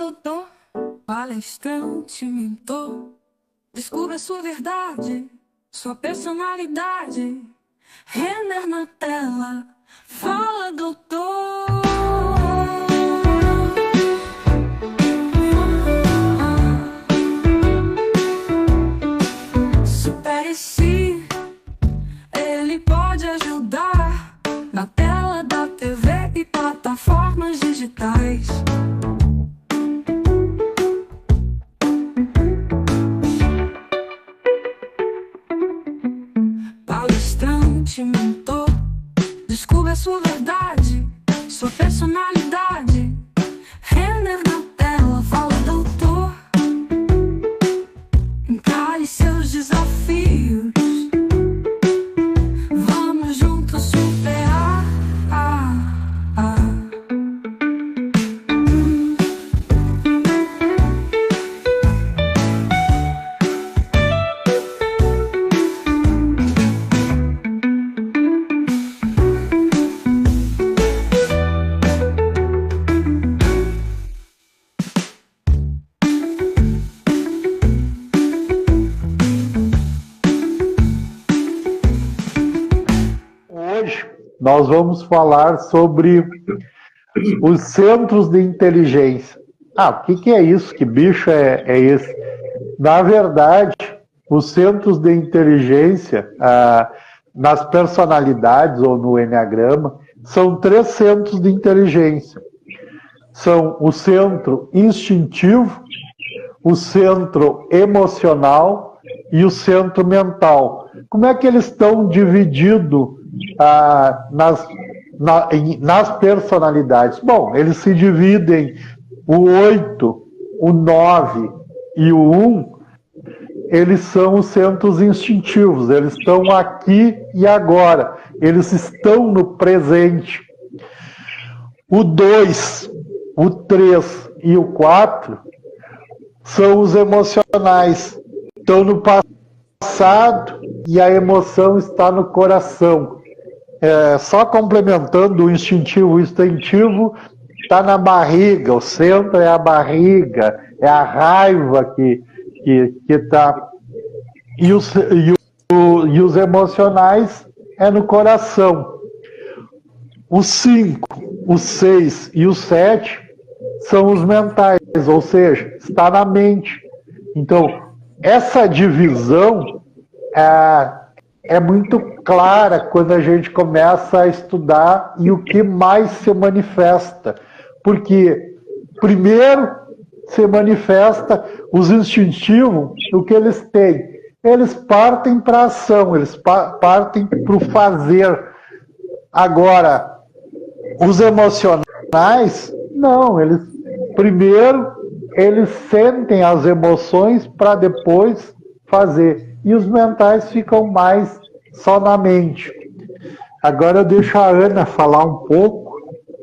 doutor, palestrante, mentor. Descubra sua verdade, sua personalidade. Renner na tela, fala doutor. Supere-se, ele pode ajudar na tela da TV e plataformas digitais. Palestrante, mentor, descubra sua verdade, sua personalidade. Renner na tela, fala doutor. Encare seus desafios, vamos juntos superar. Hoje nós vamos falar sobre os centros de inteligência. O que é isso? Que bicho é esse? Na verdade, os centros de inteligência, nas personalidades ou no enneagrama, são 3 centros de inteligência. São o centro instintivo, o centro emocional e o centro mental. Como é que eles estão divididos nas personalidades? Bom, eles se dividem, o 8, o 9 e o 1, eles são os centros instintivos, eles estão aqui e agora, eles estão no presente. O 2, o 3 e o 4 são os emocionais, estão no passado e a emoção está no coração. Só complementando o instintivo, o instintivo está na barriga, o centro é a barriga, é a raiva que está. E os emocionais é no coração. O 5, o 6 e o 7 são os mentais, ou seja, está na mente. Então, essa divisão é muito clara quando a gente começa a estudar e o que mais se manifesta. Porque, primeiro, se manifesta os instintivos, o que eles têm. Eles partem para a ação, eles partem para o fazer. Agora, os emocionais, não, primeiro eles sentem as emoções para depois fazer. E os mentais ficam mais só na mente. Agora eu deixo a Ana falar um pouco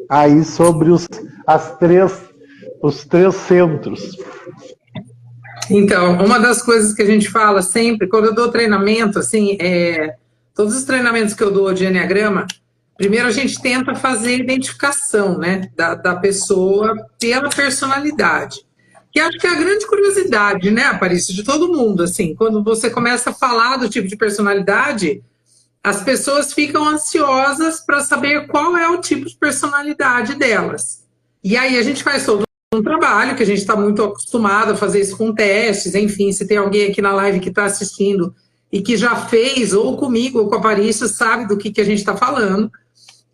aí sobre os 3 centros. Então, uma das coisas que a gente fala sempre, quando eu dou treinamento, assim, todos os treinamentos que eu dou de enneagrama, primeiro a gente tenta fazer a identificação, né, da pessoa pela personalidade. Que acho que é a grande curiosidade, né, Aparício, de todo mundo, assim, quando você começa a falar do tipo de personalidade, as pessoas ficam ansiosas para saber qual é o tipo de personalidade delas. E aí a gente faz todo um trabalho, que a gente está muito acostumado a fazer isso com testes, enfim, se tem alguém aqui na live que está assistindo e que já fez, ou comigo, ou com a Aparício, sabe do que a gente está falando.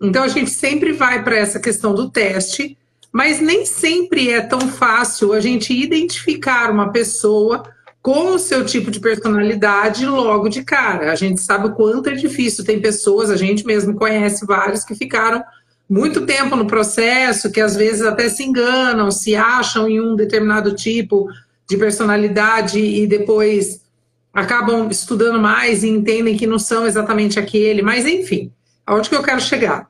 Então a gente sempre vai para essa questão do teste, mas nem sempre é tão fácil a gente identificar uma pessoa com o seu tipo de personalidade logo de cara. A gente sabe o quanto é difícil. Tem pessoas, a gente mesmo conhece vários que ficaram muito tempo no processo, que às vezes até se enganam, se acham em um determinado tipo de personalidade e depois acabam estudando mais e entendem que não são exatamente aquele. Mas enfim, aonde que eu quero chegar?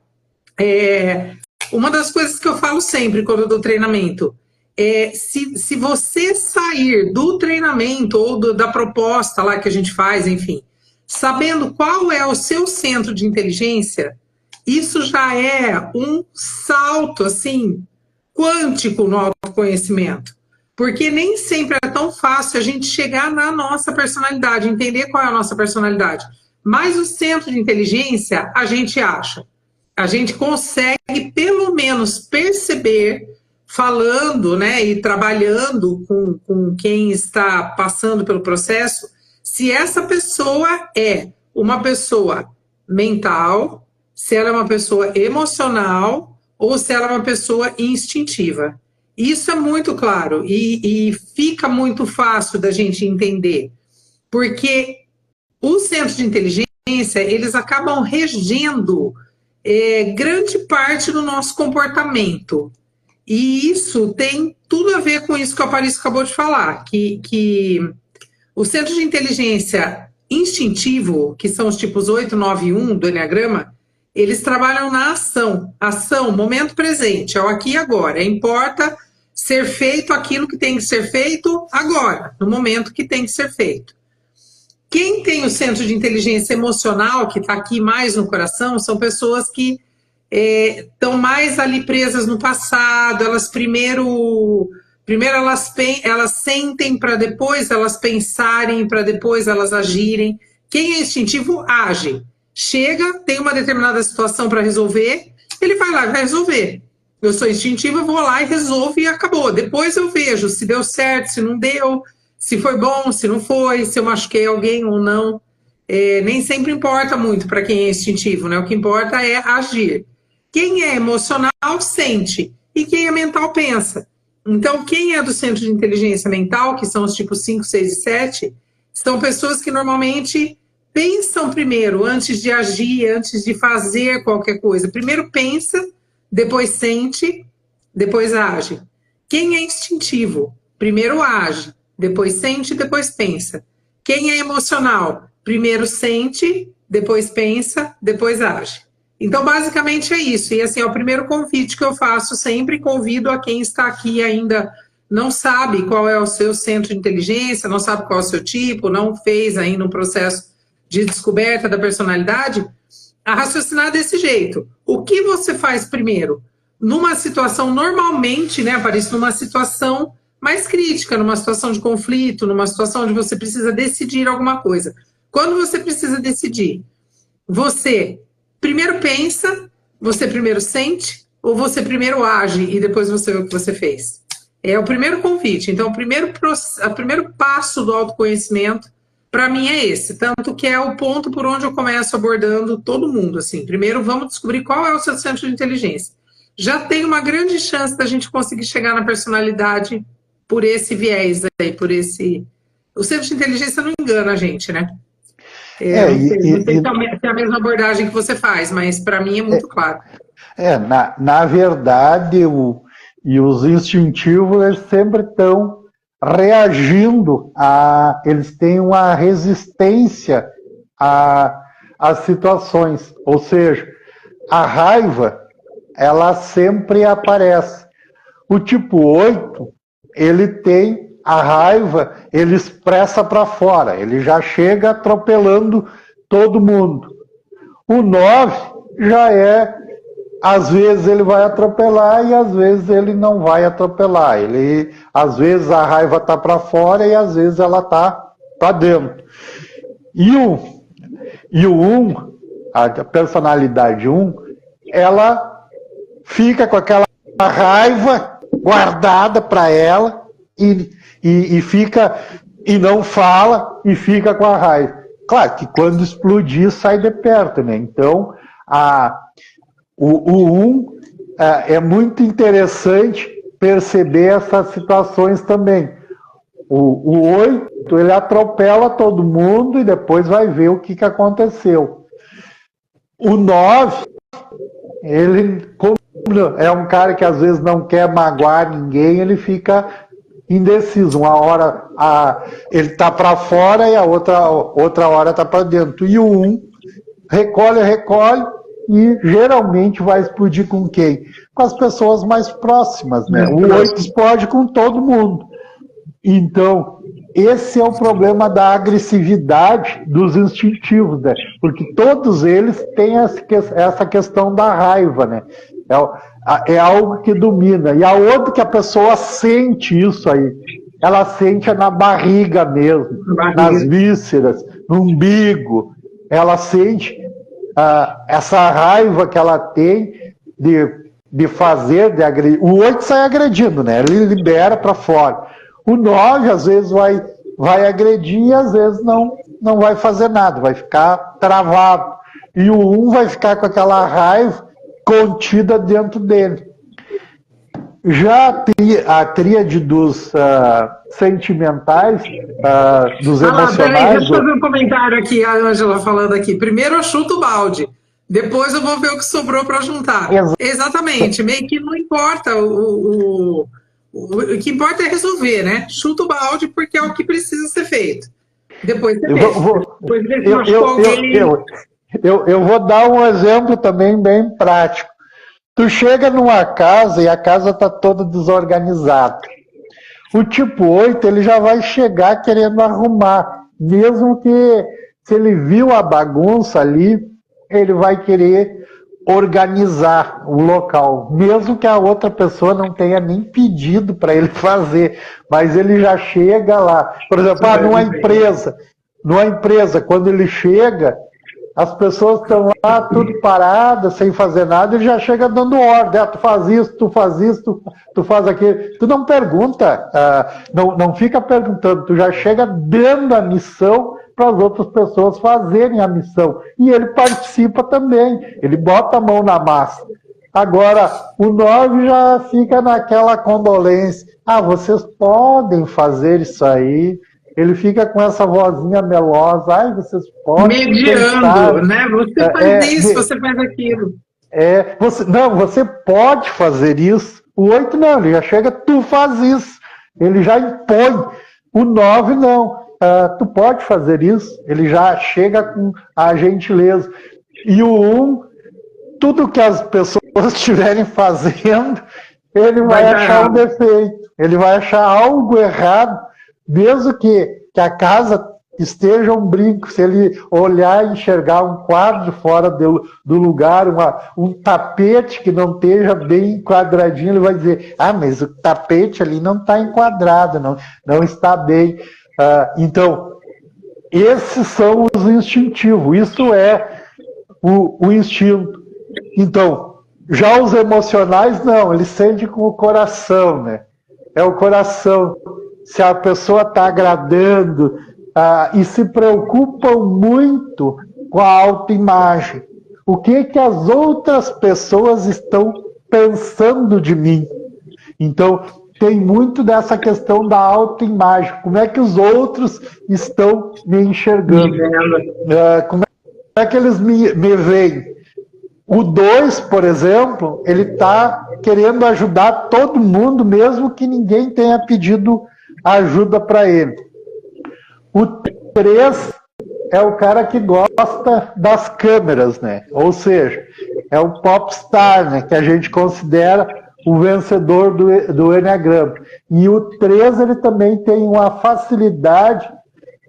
Uma das coisas que eu falo sempre quando eu dou treinamento é se você sair do treinamento ou da proposta lá que a gente faz, enfim, sabendo qual é o seu centro de inteligência, isso já é um salto, assim, quântico no autoconhecimento, porque nem sempre é tão fácil a gente chegar na nossa personalidade, entender qual é a nossa personalidade. Mas o centro de inteligência, a gente acha. A gente consegue, pelo menos, perceber, falando, né, e trabalhando com quem está passando pelo processo, se essa pessoa é uma pessoa mental, se ela é uma pessoa emocional ou se ela é uma pessoa instintiva. Isso é muito claro e fica muito fácil da gente entender, porque os centros de inteligência, eles acabam regendo grande parte do nosso comportamento. E isso tem tudo a ver com isso que o Aparício acabou de falar, que o centro de inteligência instintivo, que são os tipos 8, 9 e 1 do Eneagrama, eles trabalham na ação. Ação, momento presente, é o aqui e agora. Importa ser feito aquilo que tem que ser feito agora, no momento que tem que ser feito. Quem tem o centro de inteligência emocional, que está aqui mais no coração, são pessoas que estão mais ali presas no passado, elas primeiro elas sentem para depois elas pensarem, para depois elas agirem. Quem é instintivo age. Chega, tem uma determinada situação para resolver, ele vai lá e vai resolver. Eu sou instintivo, eu vou lá e resolvo e acabou. Depois eu vejo se deu certo, se não deu, se foi bom, se não foi, se eu machuquei alguém ou não. Nem sempre importa muito para quem é instintivo, né? O que importa é agir. Quem é emocional, sente. E quem é mental, pensa. Então, quem é do centro de inteligência mental, que são os tipos 5, 6 e 7, são pessoas que normalmente pensam primeiro, antes de agir, antes de fazer qualquer coisa. Primeiro pensa, depois sente, depois age. Quem é instintivo? Primeiro age, depois sente, depois pensa. Quem é emocional? Primeiro sente, depois pensa, depois age. Então, basicamente é isso. E assim, é o primeiro convite que eu faço, sempre convido a quem está aqui e ainda não sabe qual é o seu centro de inteligência, não sabe qual é o seu tipo, não fez ainda um processo de descoberta da personalidade, a raciocinar desse jeito. O que você faz primeiro? Numa situação, normalmente, né, Aparício, numa situação mais crítica, numa situação de conflito, numa situação onde você precisa decidir alguma coisa. Quando você precisa decidir, você primeiro pensa, você primeiro sente, ou você primeiro age e depois você vê o que você fez? É o primeiro convite. Então, o primeiro passo do autoconhecimento, para mim, é esse. Tanto que é o ponto por onde eu começo abordando todo mundo. Assim. Primeiro, vamos descobrir qual é o seu centro de inteligência. Já tem uma grande chance da gente conseguir chegar na personalidade por esse viés aí, por esse... O centro de inteligência não engana a gente, né? Não sei se é a mesma abordagem que você faz, mas para mim é muito claro. Na verdade, os instintivos, eles sempre estão reagindo eles têm uma resistência às situações, ou seja, a raiva, ela sempre aparece. O tipo 8, ele tem a raiva, ele expressa para fora, ele já chega atropelando todo mundo. O 9 já às vezes ele vai atropelar e às vezes ele não vai atropelar. Às vezes a raiva está para fora e às vezes ela está para dentro. E o 1, a personalidade 1, ela fica com aquela raiva guardada para ela e fica e não fala e fica com a raiva. Claro que quando explodir sai de perto, né? Então o 1 é muito interessante perceber essas situações também. O 8, ele atropela todo mundo e depois vai ver o que aconteceu. O 9, ele é um cara que às vezes não quer magoar ninguém, ele fica indeciso. Uma hora ele está para fora e a outra hora está para dentro. E o 1 recolhe e geralmente vai explodir com quem? Com as pessoas mais próximas, né? O 8 explode com todo mundo. Então, esse é o problema da agressividade dos instintivos, né? Porque todos eles têm essa questão da raiva, né? É algo que domina. E a outra que a pessoa sente isso aí. Ela sente na barriga mesmo, nas vísceras, no umbigo. Ela sente essa raiva que ela tem de fazer, de agredir. O 8 sai agredindo, né? Ele libera para fora. O 9, às vezes, vai agredir e às vezes não vai fazer nada, vai ficar travado. E o 1 vai ficar com aquela raiva contida dentro dele. Já a tríade dos sentimentais, dos emocionais... Peraí, deixa eu fazer um comentário aqui, a Ângela falando aqui. Primeiro eu chuto o balde, depois eu vou ver o que sobrou para juntar. Exatamente, meio que não importa, o que importa é resolver, né? Chuta o balde porque é o que precisa ser feito. Depois você eu vou dar um exemplo também bem prático. Tu chega numa casa e a casa está toda desorganizada. O tipo 8, ele já vai chegar querendo arrumar. Mesmo que, se ele viu a bagunça ali, ele vai querer organizar o local. Mesmo que a outra pessoa não tenha nem pedido para ele fazer. Mas ele já chega lá. Por exemplo, numa empresa, quando ele chega... As pessoas estão lá, tudo paradas, sem fazer nada, ele já chega dando ordem. Tu faz isso, tu faz isso, tu faz aquilo. Tu não pergunta, não fica perguntando, tu já chega dando a missão para as outras pessoas fazerem a missão. E ele participa também, ele bota a mão na massa. Agora, o 9 já fica naquela condolência. Vocês podem fazer isso aí. Ele fica com essa vozinha melosa. Vocês podem... Mediando, né? Você faz isso, você faz aquilo. Você pode fazer isso. O 8 não, ele já chega, tu faz isso. Ele já impõe. O 9 não. Tu pode fazer isso. Ele já chega com a gentileza. E o 1, tudo que as pessoas estiverem fazendo, ele vai achar um defeito. Ele vai achar algo errado. Mesmo que a casa esteja um brinco, se ele olhar e enxergar um quadro fora do lugar, um tapete que não esteja bem enquadradinho, ele vai dizer, mas o tapete ali não está enquadrado, não está bem. Então, esses são os instintivos, isso é o instinto. Então, já os emocionais, não, eles sentem com o coração, né? É o coração. Se a pessoa está agradando e se preocupam muito com a autoimagem. O que as outras pessoas estão pensando de mim? Então, tem muito dessa questão da autoimagem. Como é que os outros estão me enxergando? Como é que eles me veem? O 2, por exemplo, ele está querendo ajudar todo mundo, mesmo que ninguém tenha pedido ajuda para ele. O 3 é o cara que gosta das câmeras, né? Ou seja, é o popstar, né? Que a gente considera o vencedor do Enneagrama. E o 3, ele também tem uma facilidade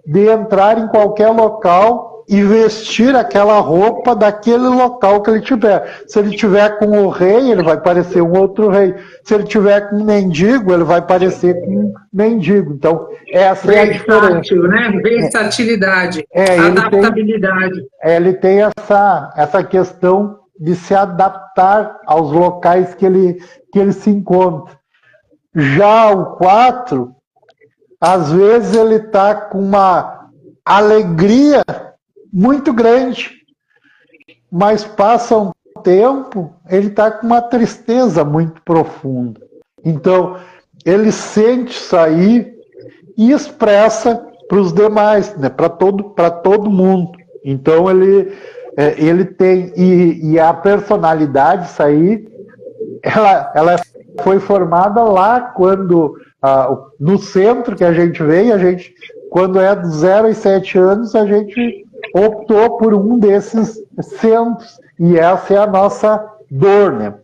de entrar em qualquer local e vestir aquela roupa daquele local que ele tiver. Se ele tiver com o rei, ele vai parecer um outro rei. Se ele tiver com um mendigo, ele vai parecer com um mendigo. Então, essa é a diferença. Né? Versatilidade, adaptabilidade. Ele tem essa questão de se adaptar aos locais que ele se encontra. Já o 4, às vezes ele está com uma alegria muito grande, mas passa um tempo, ele está com uma tristeza muito profunda. Então, ele sente isso aí e expressa para os demais, né? Para todo mundo. Então, ele tem... E a personalidade, isso aí, ela foi formada lá quando... no centro que a gente veio, quando é dos 0 aos 7 anos, a gente optou por um desses centros, e essa é a nossa dor, né?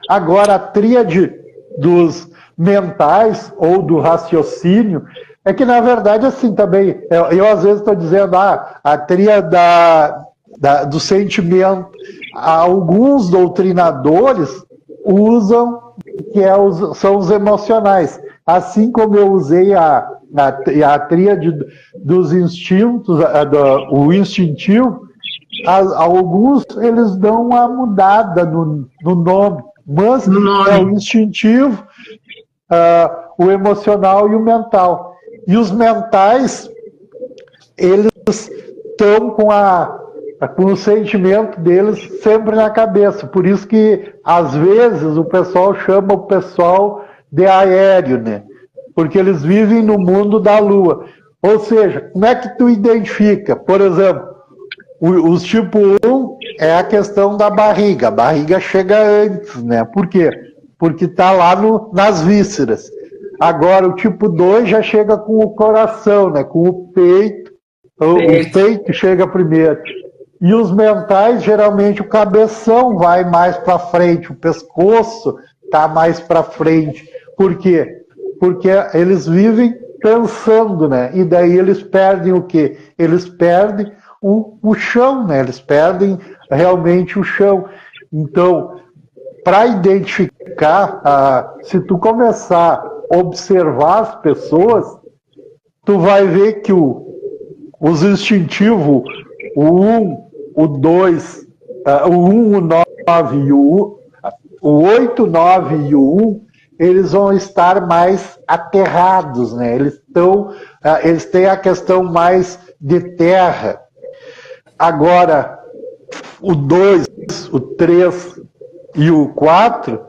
Agora, a tríade dos mentais, ou do raciocínio, é que, na verdade, assim, também, eu às vezes estou dizendo, a tríade do sentimento, alguns doutrinadores usam, são os emocionais. Assim como eu usei a tríade dos instintos, o instintivo, alguns eles dão uma mudada no nome, mas é o instintivo, o emocional e o mental. E os mentais, eles estão com o sentimento deles sempre na cabeça. Por isso que, às vezes, o pessoal chama o pessoal de aéreo, né? Porque eles vivem no mundo da lua. Ou seja, como é que tu identifica? Por exemplo, os tipo 1 é a questão da barriga. A barriga chega antes, né? Por quê? Porque está lá nas vísceras. Agora, o tipo 2 já chega com o coração, né? Com o peito. O peito chega primeiro. E os mentais, geralmente, o cabeção vai mais para frente, o pescoço está mais para frente. Por quê? Porque eles vivem pensando, né? E daí eles perdem o quê? Eles perdem o chão, né? Eles perdem realmente o chão. Então, para identificar, se tu começar a observar as pessoas, tu vai ver que os instintivos, o 1, o 2, o 1, o 9 e o 8, 9 e o 1, eles vão estar mais aterrados, né? Eles têm a questão mais de terra. Agora, o 2, o 3 e o 4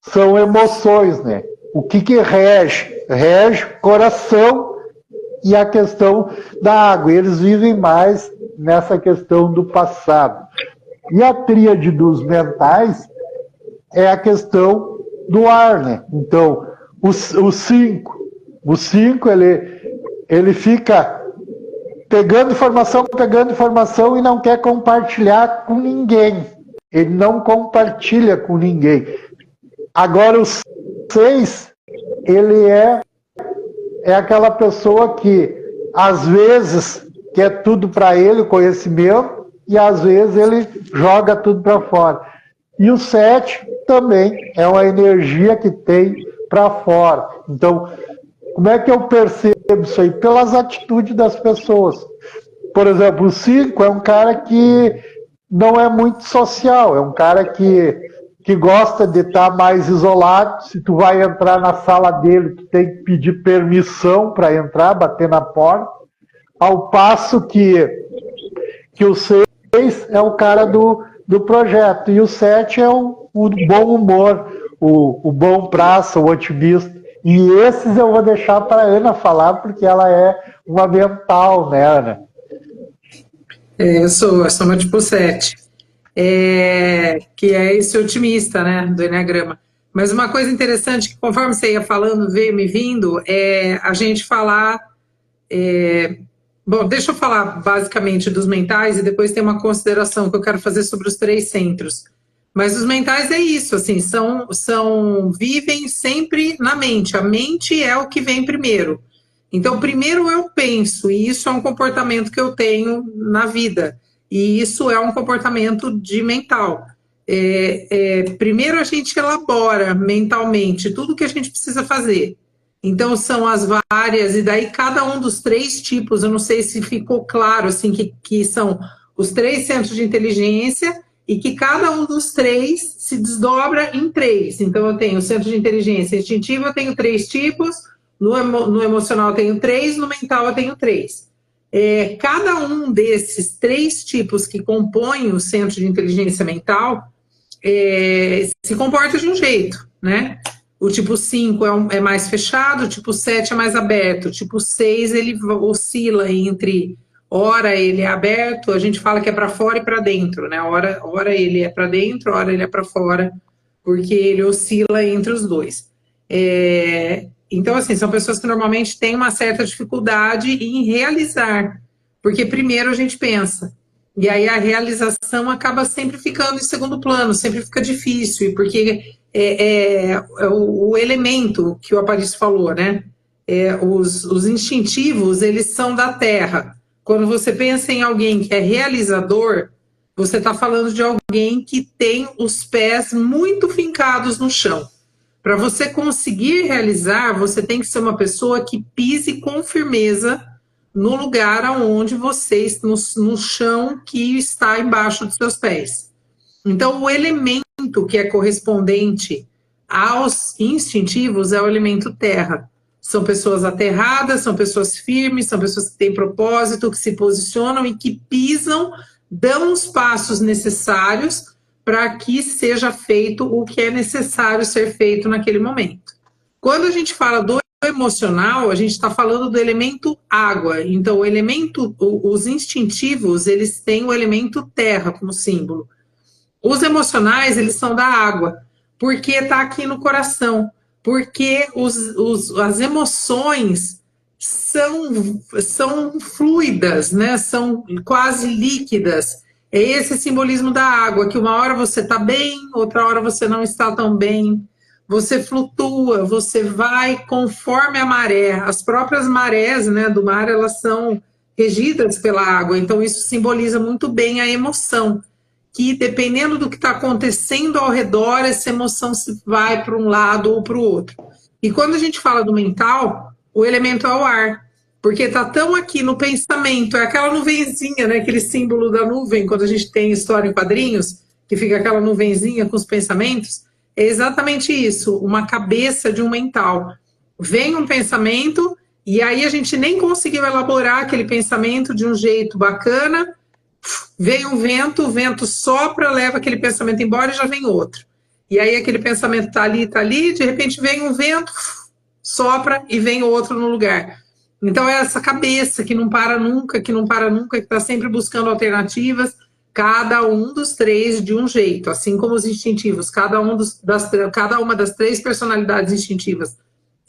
são emoções, né? O que rege? Rege coração e a questão da água. Eles vivem mais nessa questão do passado. E a tríade dos mentais é a questão do ar, né? Então, o 5 ele fica pegando informação e não quer compartilhar com ninguém. Ele não compartilha com ninguém. Agora, o 6, ele é aquela pessoa que, às vezes, quer tudo para ele, conhecimento, e às vezes ele joga tudo para fora. E o 7 também é uma energia que tem para fora. Então, como é que eu percebo isso aí? Pelas atitudes das pessoas. Por exemplo, o 5 é um cara que não é muito social, é um cara que gosta de estar mais isolado. Se tu vai entrar na sala dele, tu tem que pedir permissão para entrar, bater na porta. Ao passo que o 6 é o cara do projeto, e o 7 é o bom humor, o bom praça, o otimista. E esses eu vou deixar para a Ana falar, porque ela é uma mental, né, Ana? Eu sou uma tipo 7, que é esse otimista, né, do Eneagrama. Mas uma coisa interessante, que conforme você ia falando, veio me vindo, é a gente falar... Bom, deixa eu falar basicamente dos mentais e depois tem uma consideração que eu quero fazer sobre os 3 centros. Mas os mentais é isso, assim, vivem sempre na mente. A mente é o que vem primeiro. Então, primeiro eu penso, e isso é um comportamento que eu tenho na vida. E isso é um comportamento de mental. Primeiro a gente elabora mentalmente tudo que a gente precisa fazer. Então, são as várias, e daí cada um dos 3 tipos, eu não sei se ficou claro, assim, que são os 3 centros de inteligência, e que cada um dos 3 se desdobra em 3. Então, eu tenho o centro de inteligência instintiva, eu tenho 3 tipos, no emocional eu tenho 3, no mental eu tenho 3. Cada um desses 3 tipos que compõem o centro de inteligência mental se comporta de um jeito, né? O tipo 5 é mais fechado, o tipo 7 é mais aberto, o tipo 6 ele oscila entre, ora ele é aberto, a gente fala que é para fora e para dentro, né? Ora ele é para dentro, ora ele é para fora, porque ele oscila entre os dois. Então, assim, são pessoas que normalmente têm uma certa dificuldade em realizar, porque primeiro a gente pensa, e aí a realização acaba sempre ficando em segundo plano, sempre fica difícil, porque o elemento que o Aparício falou, né? Os instintivos, eles são da terra. Quando você pensa em alguém que é realizador, você está falando de alguém que tem os pés muito fincados no chão. Para você conseguir realizar, você tem que ser uma pessoa que pise com firmeza no lugar aonde você, no chão que está embaixo dos seus pés. Então, o elemento que é correspondente aos instintivos é o elemento terra. São pessoas aterradas, são pessoas firmes, são pessoas que têm propósito, que se posicionam e que pisam, dão os passos necessários para que seja feito o que é necessário ser feito naquele momento. Quando a gente fala do emocional, a gente está falando do elemento água. Então, os instintivos, eles têm o elemento terra como símbolo. Os emocionais, eles são da água, porque está aqui no coração, porque as emoções são fluidas, né? São quase líquidas. É esse simbolismo da água, que uma hora você está bem, outra hora você não está tão bem. Você flutua, você vai conforme a maré. As próprias marés, né, do mar, elas são regidas pela água. Então, isso simboliza muito bem a emoção, que dependendo do que está acontecendo ao redor, essa emoção se vai para um lado ou para o outro. E quando a gente fala do mental, o elemento é o ar, porque está tão aqui no pensamento, é aquela nuvenzinha, né, aquele símbolo da nuvem, quando a gente tem história em quadrinhos, que fica aquela nuvenzinha com os pensamentos, é exatamente isso, uma cabeça de um mental. Vem um pensamento, e aí a gente nem conseguiu elaborar aquele pensamento de um jeito bacana, vem um vento, o vento sopra, leva aquele pensamento embora e já vem outro. E aí aquele pensamento está ali, de repente vem um vento, sopra e vem outro no lugar. Então é essa cabeça que não para nunca, que está sempre buscando alternativas, cada um dos três de um jeito, assim como os instintivos, cada uma das três personalidades instintivas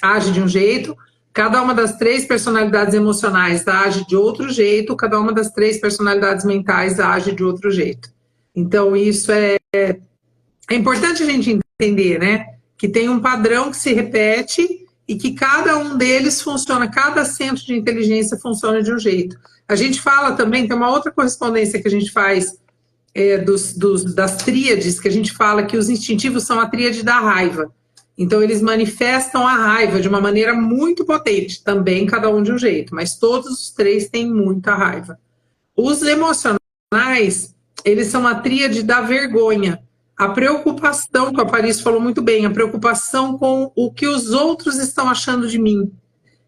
age de um jeito, cada uma das três personalidades emocionais age de outro jeito, cada uma das três personalidades mentais age de outro jeito. Então isso é importante a gente entender, né? Que tem um padrão que se repete e que cada um deles funciona, cada centro de inteligência funciona de um jeito. A gente fala também, tem uma outra correspondência que a gente faz das tríades, que a gente fala que os instintivos são a tríade da raiva. Então, eles manifestam a raiva de uma maneira muito potente, também cada um de um jeito, mas todos os três têm muita raiva. Os emocionais, eles são a tríade da vergonha. A preocupação, que o Aparício falou muito bem, a preocupação com o que os outros estão achando de mim.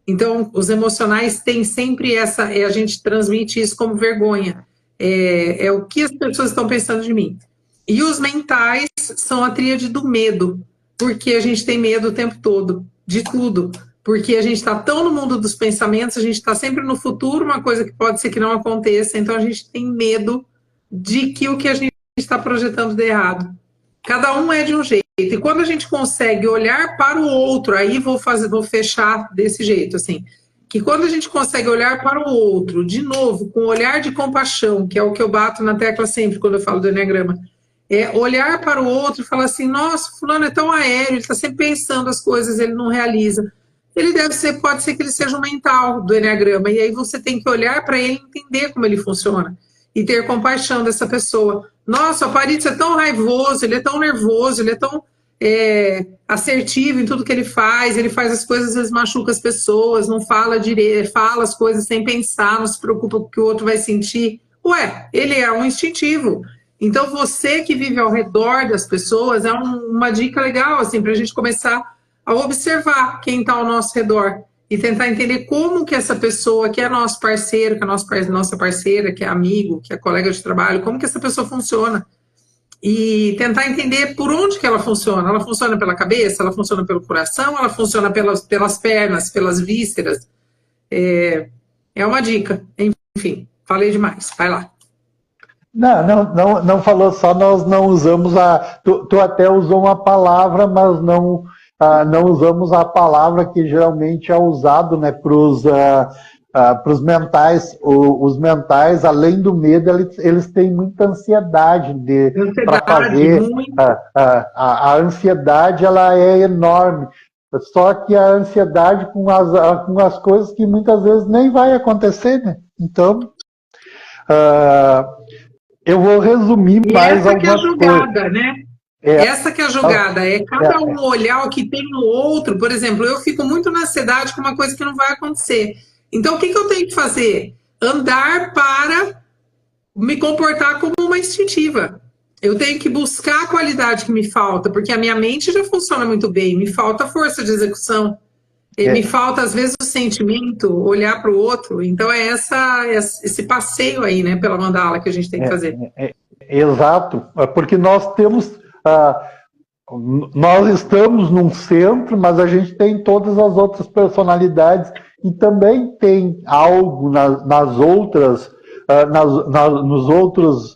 Então, os emocionais têm sempre a gente transmite isso como vergonha. É o que as pessoas estão pensando de mim. E os mentais são a tríade do medo, porque a gente tem medo o tempo todo, de tudo. Porque a gente está tão no mundo dos pensamentos, a gente está sempre no futuro, uma coisa que pode ser que não aconteça, então a gente tem medo de que o que a gente está projetando dê errado. Cada um é de um jeito. E quando a gente consegue olhar para o outro, aí vou fechar desse jeito, assim, que quando a gente consegue olhar para o outro, de novo, com um olhar de compaixão, que é o que eu bato na tecla sempre quando eu falo do Enneagrama, é olhar para o outro e falar assim, nossa, fulano é tão aéreo, ele está sempre pensando as coisas, ele não realiza. Ele pode ser que ele seja um mental do Enneagrama, e aí você tem que olhar para ele e entender como ele funciona, e ter compaixão dessa pessoa. Nossa, o Aparício é tão raivoso, ele é tão nervoso, ele é tão assertivo em tudo que ele faz as coisas, às vezes machuca as pessoas, não fala direito, fala as coisas sem pensar, não se preocupa com o que o outro vai sentir. Ué, ele é um instintivo. Então, você que vive ao redor das pessoas, é uma dica legal, assim, para a gente começar a observar quem está ao nosso redor e tentar entender como que essa pessoa, que é nosso parceiro, que é nossa parceira, que é amigo, que é colega de trabalho, como que essa pessoa funciona. E tentar entender por onde que ela funciona. Ela funciona pela cabeça, ela funciona pelo coração, ela funciona pelas pernas, pelas vísceras. É uma dica. Enfim, falei demais. Vai lá. Não falou só, nós não usamos tu até usou uma palavra, mas não usamos a palavra que geralmente é usado, né, para os mentais. Os mentais, além do medo, eles têm muita ansiedade para fazer. A ansiedade, ela é enorme. Só que a ansiedade com as coisas que muitas vezes nem vai acontecer, né? Então, Eu vou resumir E mais essa que é a algumas coisas. jogada, né? É, Essa que é a jogada, é cada um olhar o que tem no outro. Por exemplo, eu fico muito na ansiedade com uma coisa que não vai acontecer. Então, o que eu tenho que fazer? Andar para me comportar como uma instintiva. Eu tenho que buscar a qualidade que me falta, porque a minha mente já funciona muito bem, me falta força de execução. Me falta, às vezes, o sentimento, olhar para o outro. Então, é esse passeio aí, né, pela mandala que a gente tem que fazer. Exato, porque nós temos, nós estamos num centro, mas a gente tem todas as outras personalidades e também tem algo nas outras, nos outros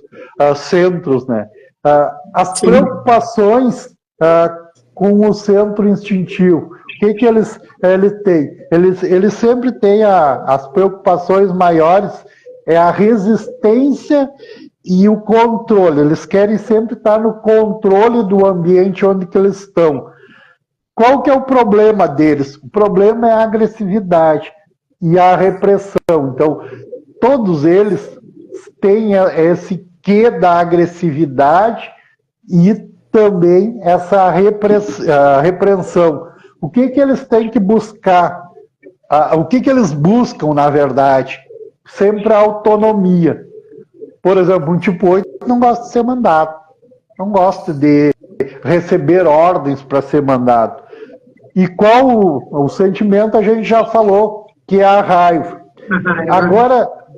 centros, né? As Sim. Preocupações com o centro instintivo. O que eles têm? Eles sempre têm as preocupações maiores, é a resistência e o controle. Eles querem sempre estar no controle do ambiente onde que eles estão. Qual que é o problema deles? O problema é a agressividade e a repressão. Então, todos eles têm esse quê da agressividade e também essa repreensão. O que eles têm que buscar? O que eles buscam, na verdade? Sempre a autonomia. Por exemplo, um tipo 8 não gosta de ser mandado. Não gosta de receber ordens para ser mandado. E qual o sentimento a gente já falou, que é a raiva.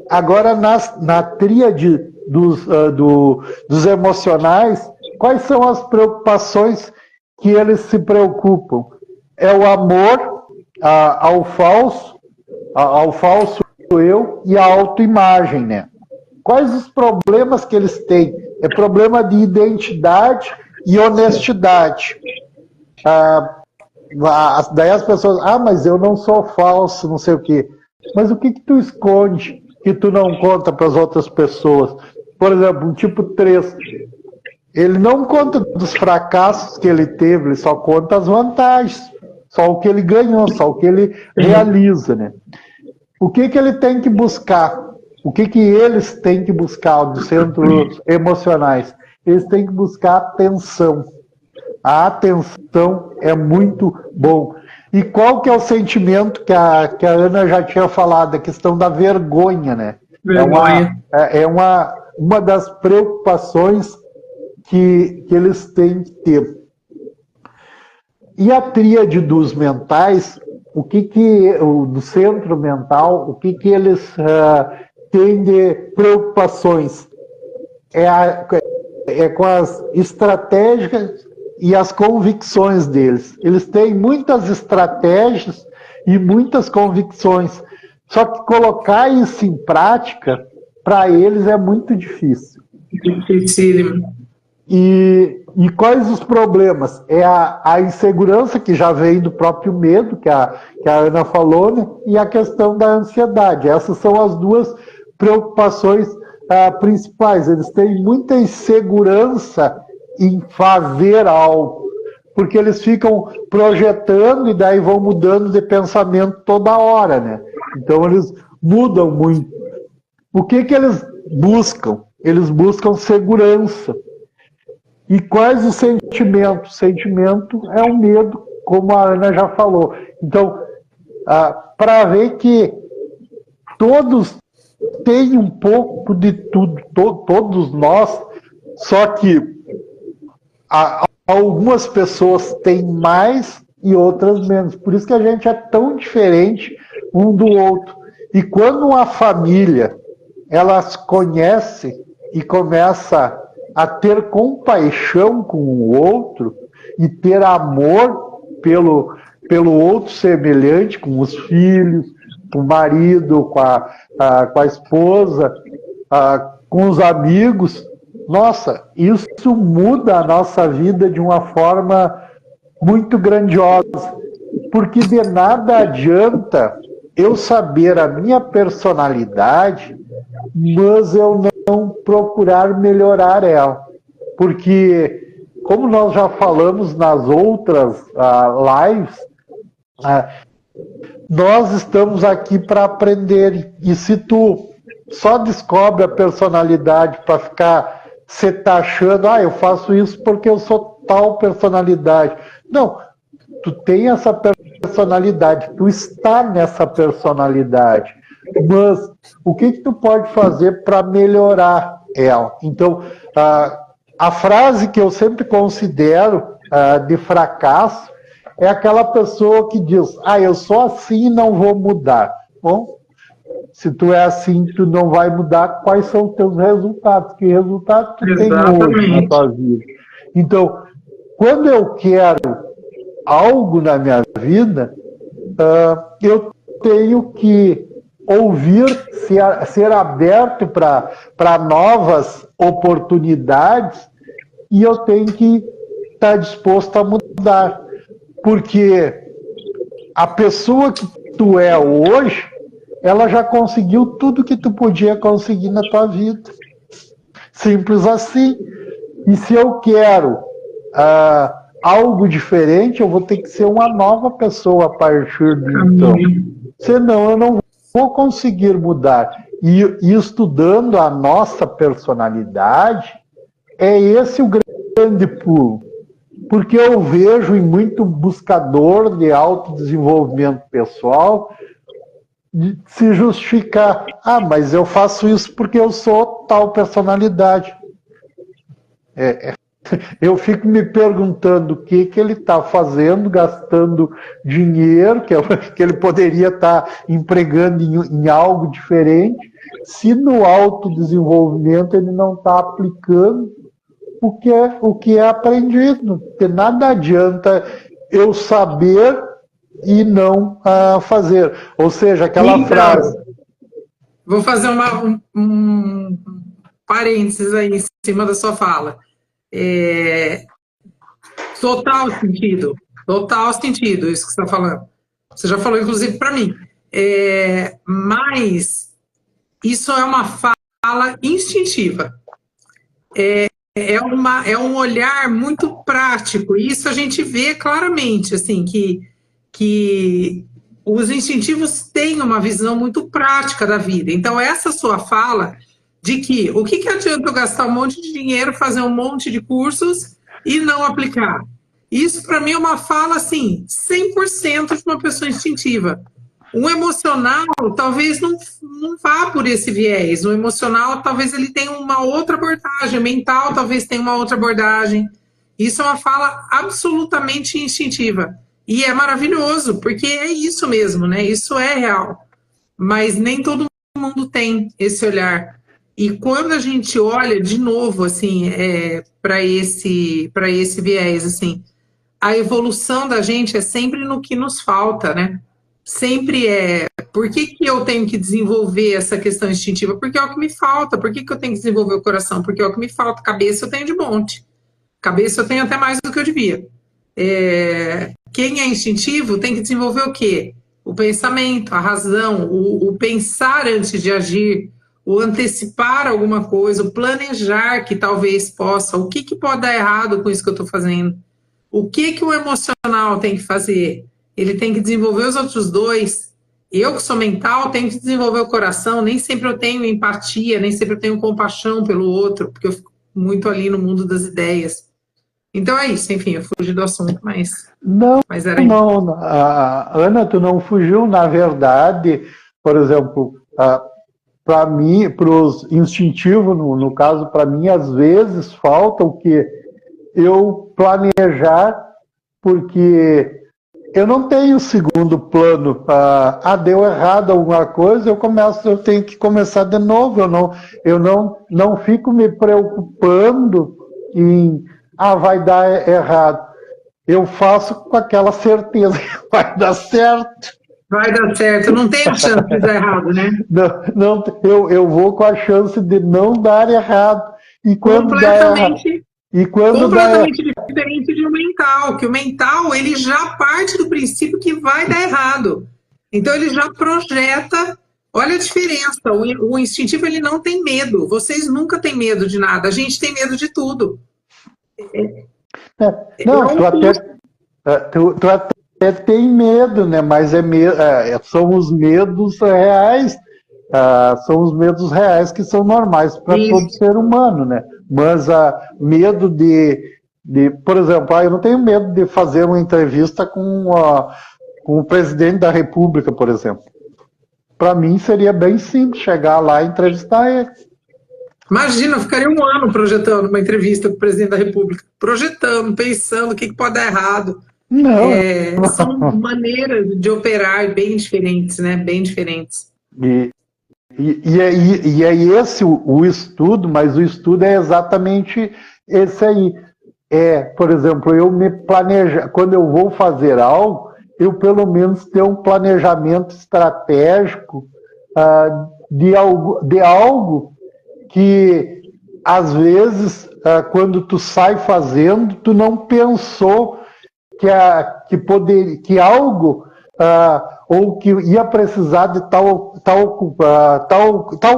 Agora na tríade dos emocionais, quais são as preocupações que eles se preocupam? É o amor ao falso eu e a autoimagem, né? Quais os problemas que eles têm? É problema de identidade e honestidade. Daí as pessoas, mas eu não sou falso, não sei o quê. Mas o que tu esconde que tu não conta para as outras pessoas? Por exemplo, um tipo 3, ele não conta dos fracassos que ele teve, ele só conta as vantagens, só o que ele ganhou, só o que ele realiza, né? O que ele tem que buscar? O que eles têm que buscar dos centros emocionais? Eles têm que buscar atenção. A atenção é muito bom. E qual que é o sentimento que a Ana já tinha falado, a questão da vergonha, né? Vergonha. É uma das preocupações que eles têm que ter. E a tríade dos mentais, do centro mental, o que eles têm de preocupações? É com as estratégias e as convicções deles. Eles têm muitas estratégias e muitas convicções, só que colocar isso em prática, para eles é muito difícil. Dificílimo. E quais os problemas? É a insegurança, que já vem do próprio medo, que a Ana falou, né? E a questão da ansiedade. Essas são as duas preocupações principais. Eles têm muita insegurança em fazer algo, porque eles ficam projetando e daí vão mudando de pensamento toda hora, né? Então eles mudam muito. O que eles buscam? Eles buscam segurança. E quais os sentimentos? O sentimento é o medo, como a Ana já falou. Então, para ver que todos têm um pouco de tudo, todos nós, só que algumas pessoas têm mais e outras menos. Por isso que a gente é tão diferente um do outro. E quando uma família ela se conhece e começa a ter compaixão com o outro e ter amor pelo outro semelhante, com os filhos, com o marido, com a esposa, com os amigos, nossa, isso muda a nossa vida de uma forma muito grandiosa, porque de nada adianta eu saber a minha personalidade, mas eu não procurar melhorar ela. Porque, como nós já falamos nas outras lives, nós estamos aqui para aprender. E se tu só descobre a personalidade para ficar se taxando, eu faço isso porque eu sou tal personalidade. Não, tu tem essa personalidade, tu está nessa personalidade, mas o que tu pode fazer para melhorar ela? Então, a frase que eu sempre considero de fracasso é aquela pessoa que diz, eu sou assim e não vou mudar. Bom, se tu é assim, tu não vai mudar, quais são os teus resultados? Que resultado tu tem hoje na tua vida? Então, quando eu quero algo na minha vida, eu tenho que ouvir, ser aberto para novas oportunidades, e eu tenho que estar disposto a mudar. Porque a pessoa que tu é hoje, ela já conseguiu tudo que tu podia conseguir na tua vida. Simples assim. E se eu quero algo diferente, eu vou ter que ser uma nova pessoa a partir de então. Senão eu não vou conseguir mudar. E estudando a nossa personalidade, é esse o grande pulo. Porque eu vejo em muito buscador de autodesenvolvimento pessoal se justificar. Mas eu faço isso porque eu sou tal personalidade. Eu fico me perguntando o que ele está fazendo, gastando dinheiro, que ele poderia estar empregando em algo diferente, se no autodesenvolvimento ele não está aplicando o que é aprendido. Porque nada adianta eu saber e não fazer. Ou seja, aquela frase... Vou fazer um parênteses aí em cima da sua fala. Total sentido isso que você está falando. Você já falou, inclusive, para mim. Mas isso é uma fala instintiva. É um olhar muito prático. E isso a gente vê claramente, assim, que os instintivos têm uma visão muito prática da vida. Então, essa sua fala de que o que adianta eu gastar um monte de dinheiro, fazer um monte de cursos e não aplicar? Isso, para mim, é uma fala, assim, 100% de uma pessoa instintiva. Um emocional, talvez não vá por esse viés. O emocional, talvez ele tenha uma outra abordagem. O mental, talvez tenha uma outra abordagem. Isso é uma fala absolutamente instintiva. E é maravilhoso, porque é isso mesmo, né? Isso é real. Mas nem todo mundo tem esse olhar. E quando a gente olha de novo, assim, para esse viés, assim, a evolução da gente é sempre no que nos falta, né? Sempre por que eu tenho que desenvolver essa questão instintiva? Porque é o que me falta. Por que eu tenho que desenvolver o coração? Porque é o que me falta. Cabeça eu tenho de monte. Cabeça eu tenho até mais do que eu devia. Quem é instintivo tem que desenvolver o quê? O pensamento, a razão, o pensar antes de agir, o antecipar alguma coisa, o planejar que talvez possa, o que pode dar errado com isso que eu estou fazendo. O que o emocional tem que fazer? Ele tem que desenvolver os outros dois. Eu, que sou mental, tenho que desenvolver o coração. Nem sempre eu tenho empatia, nem sempre eu tenho compaixão pelo outro, porque eu fico muito ali no mundo das ideias. Então é isso, enfim, eu fugi do assunto, mas era isso. Não, Ana, tu não fugiu. Na verdade, por exemplo, para mim, para os instintivos, no caso, para mim, às vezes falta o que eu planejar, porque eu não tenho segundo plano. Deu errado alguma coisa, eu tenho que começar de novo. Eu não fico me preocupando em vai dar errado. Eu faço com aquela certeza que vai dar certo. Vai dar certo, não tem a chance de dar errado, né? Não, eu vou com a chance de não dar errado. E quando completamente diferente de um mental, que o mental ele já parte do princípio que vai dar errado. Então ele já projeta. Olha a diferença. O instintivo ele não tem medo. Vocês nunca têm medo de nada. A gente tem medo de tudo. Tu até tem medo, né? Mas são os medos reais são os medos reais que são normais para Isso. todo ser humano, né? Mas medo por exemplo, eu não tenho medo de fazer uma entrevista com o presidente da República, por exemplo. Para mim seria bem simples chegar lá e entrevistar ele. Imagina, eu ficaria um ano projetando uma entrevista com o presidente da República, projetando, pensando o que pode dar errado. Não. São maneiras de operar bem diferentes, né? Bem diferentes. E é esse o estudo, mas o estudo é exatamente esse aí. Por exemplo, eu me planejo, quando eu vou fazer algo, eu pelo menos ter um planejamento estratégico de algo que, às vezes, quando tu sai fazendo, tu não pensou que algo ou que ia precisar de tal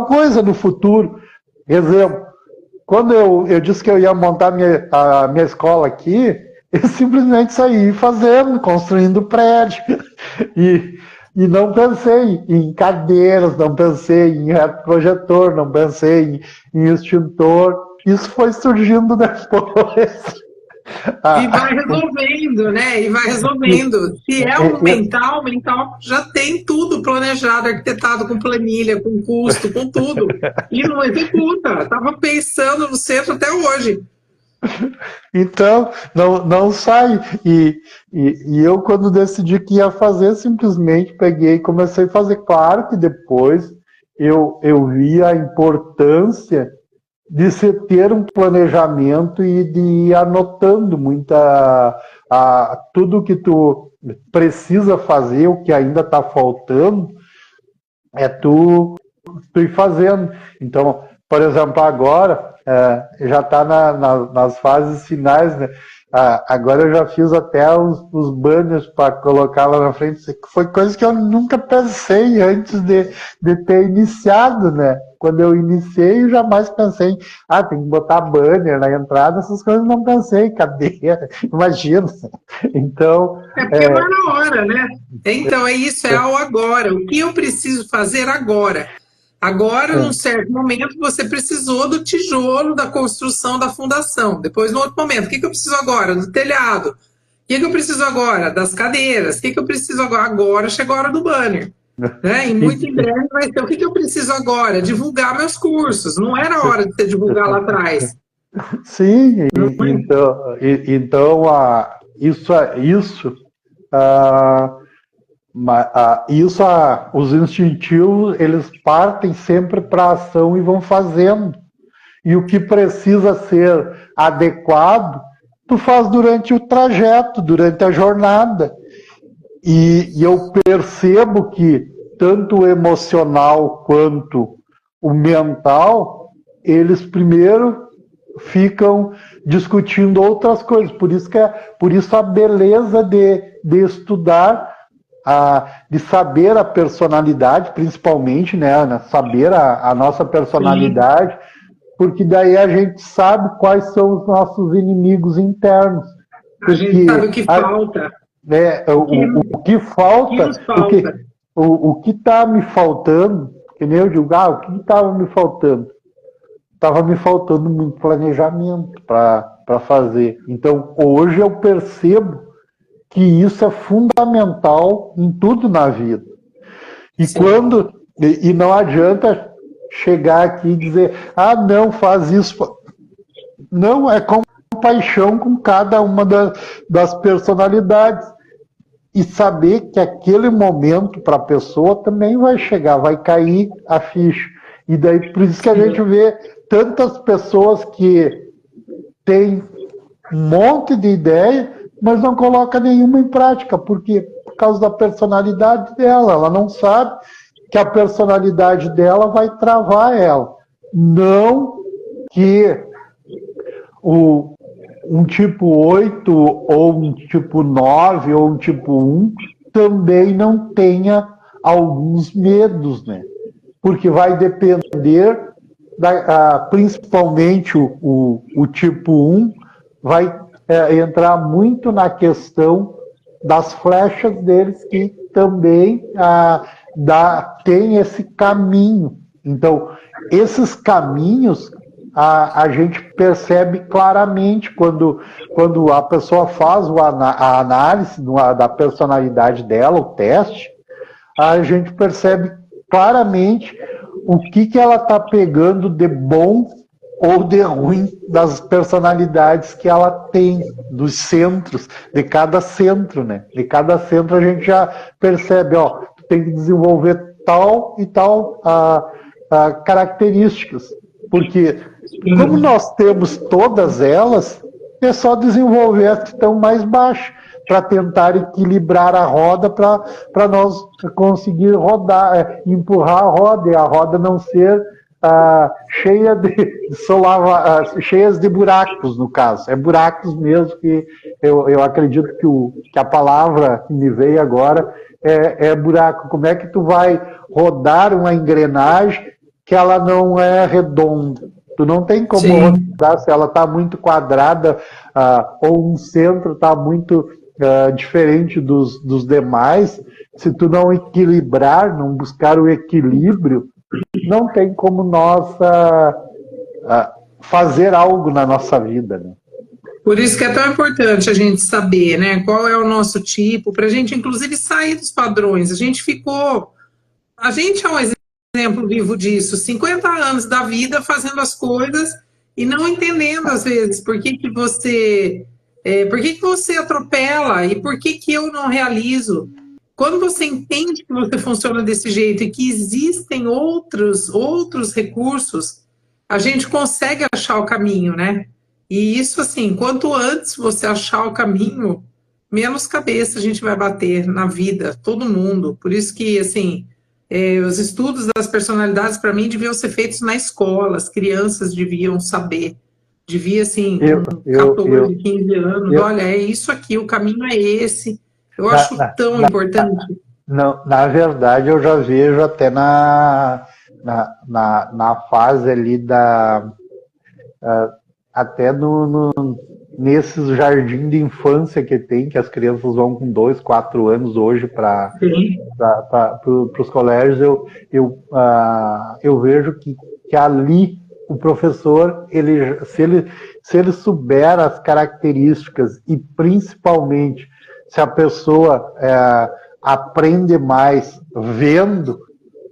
coisa no futuro. Exemplo, quando eu disse que eu ia montar a minha escola aqui, eu simplesmente saí fazendo, construindo prédio. E não pensei em cadeiras, não pensei em retroprojetor, não pensei em extintor. Isso foi surgindo depois. E vai resolvendo, né? E vai resolvendo. Se é um mental já tem tudo planejado, arquitetado com planilha, com custo, com tudo. E não executa. Estava pensando no centro até hoje. Então, não sai. E eu, quando decidi que ia fazer, simplesmente peguei e comecei a fazer. Claro que depois eu vi a importância de se ter um planejamento e de ir anotando tudo que tu precisa fazer, o que ainda está faltando, tu ir fazendo. Então, por exemplo, agora já está nas fases finais, né? Agora eu já fiz até os banners para colocar lá na frente. Foi coisa que eu nunca pensei antes de ter iniciado, né? Quando eu iniciei, eu jamais pensei tem que botar banner na entrada, essas coisas não pensei, cadeira, imagina. Então... porque vai na hora, né? Então, isso, é o agora. O que eu preciso fazer agora? Agora, num certo momento, você precisou do tijolo, da construção da fundação. Depois, no outro momento, o que eu preciso agora? Do telhado. O que eu preciso agora? Das cadeiras. O que eu preciso agora? Agora chegou a hora do banner. Né? E muito em breve vai ser o que eu preciso agora? Divulgar meus cursos. Não era a hora de você divulgar lá atrás. Sim, então os instintivos, eles partem sempre para a ação e vão fazendo. E o que precisa ser adequado, tu faz durante o trajeto, durante a jornada. E eu percebo que tanto o emocional quanto o mental, eles primeiro ficam discutindo outras coisas. Por isso a beleza de estudar, de saber a personalidade, principalmente, né, saber a nossa personalidade, porque daí a gente sabe quais são os nossos inimigos internos. A gente sabe o que falta. O que falta, o que está me faltando, que nem eu digo, o que estava me faltando? Estava me faltando muito planejamento para fazer. Então, hoje eu percebo que isso é fundamental em tudo na vida. E não adianta chegar aqui e dizer, não, faz isso. Não, é compaixão com cada uma das personalidades. E saber que aquele momento para a pessoa também vai chegar, vai cair a ficha. E daí, por isso que a gente vê tantas pessoas que têm um monte de ideia, mas não coloca nenhuma em prática, porque por causa da personalidade dela, ela não sabe que a personalidade dela vai travar ela. Não que um tipo 8, ou um tipo 9, ou um tipo 1, também não tenha alguns medos, né? Porque vai depender, principalmente o tipo 1, vai entrar muito na questão das flechas deles que também tem esse caminho. Então, esses caminhos a gente percebe claramente quando a pessoa faz a análise da personalidade dela, o teste, a gente percebe claramente o que ela está pegando de bom ou de ruim das personalidades que ela tem, dos centros, de cada centro, né? De cada centro a gente já percebe, ó, tu tem que desenvolver tal e tal características, porque como nós temos todas elas, é só desenvolver as que estão mais baixas, para tentar equilibrar a roda, para nós conseguir rodar, empurrar a roda, e a roda não ser cheias de buracos, no caso. É buracos mesmo, que eu acredito que a palavra que me veio agora é buraco. Como é que tu vai rodar uma engrenagem que ela não é redonda? Tu não tem como rodar se ela está muito quadrada, ou um centro está muito diferente dos demais. Se tu não equilibrar, não buscar o equilíbrio, não tem como nós fazer algo na nossa vida, né? Por isso que é tão importante a gente saber, né, qual é o nosso tipo, para a gente, inclusive, sair dos padrões. A gente é um exemplo vivo disso, 50 anos da vida fazendo as coisas e não entendendo, às vezes, por que você atropela e por que eu não realizo. Quando você entende que você funciona desse jeito e que existem outros recursos, a gente consegue achar o caminho, né? E isso, assim, quanto antes você achar o caminho, menos cabeça a gente vai bater na vida, todo mundo. Por isso que, assim, os estudos das personalidades, para mim, deviam ser feitos na escola, as crianças deviam saber. Devia, assim, com 14, 15 anos, olha, é isso aqui, o caminho é esse. Eu acho tão importante. Na verdade, eu já vejo até na fase ali até nesses jardim de infância que tem, que as crianças vão com 2, 4 anos hoje para os colégios, eu vejo que ali o professor, se ele souber as características e principalmente se a pessoa aprende mais vendo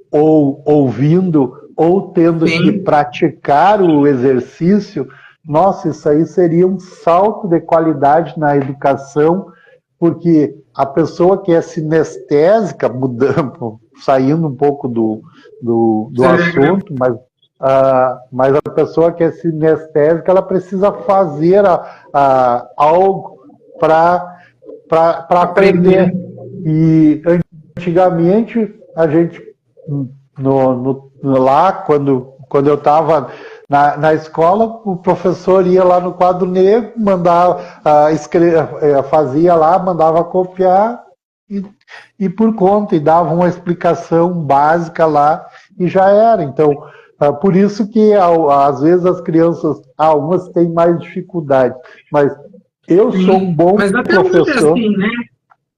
ou ouvindo ou tendo que praticar o exercício, nossa, isso aí seria um salto de qualidade na educação, porque a pessoa que é sinestésica, saindo um pouco do assunto, mas a pessoa que é sinestésica, ela precisa fazer algo para aprender. E antigamente, a gente, lá, quando eu estava na escola, o professor ia lá no quadro negro, fazia lá, mandava copiar e por conta, e dava uma explicação básica lá e já era. Então, por isso que às vezes as crianças, algumas têm mais dificuldade, mas eu sou um bom professor. Assim, né?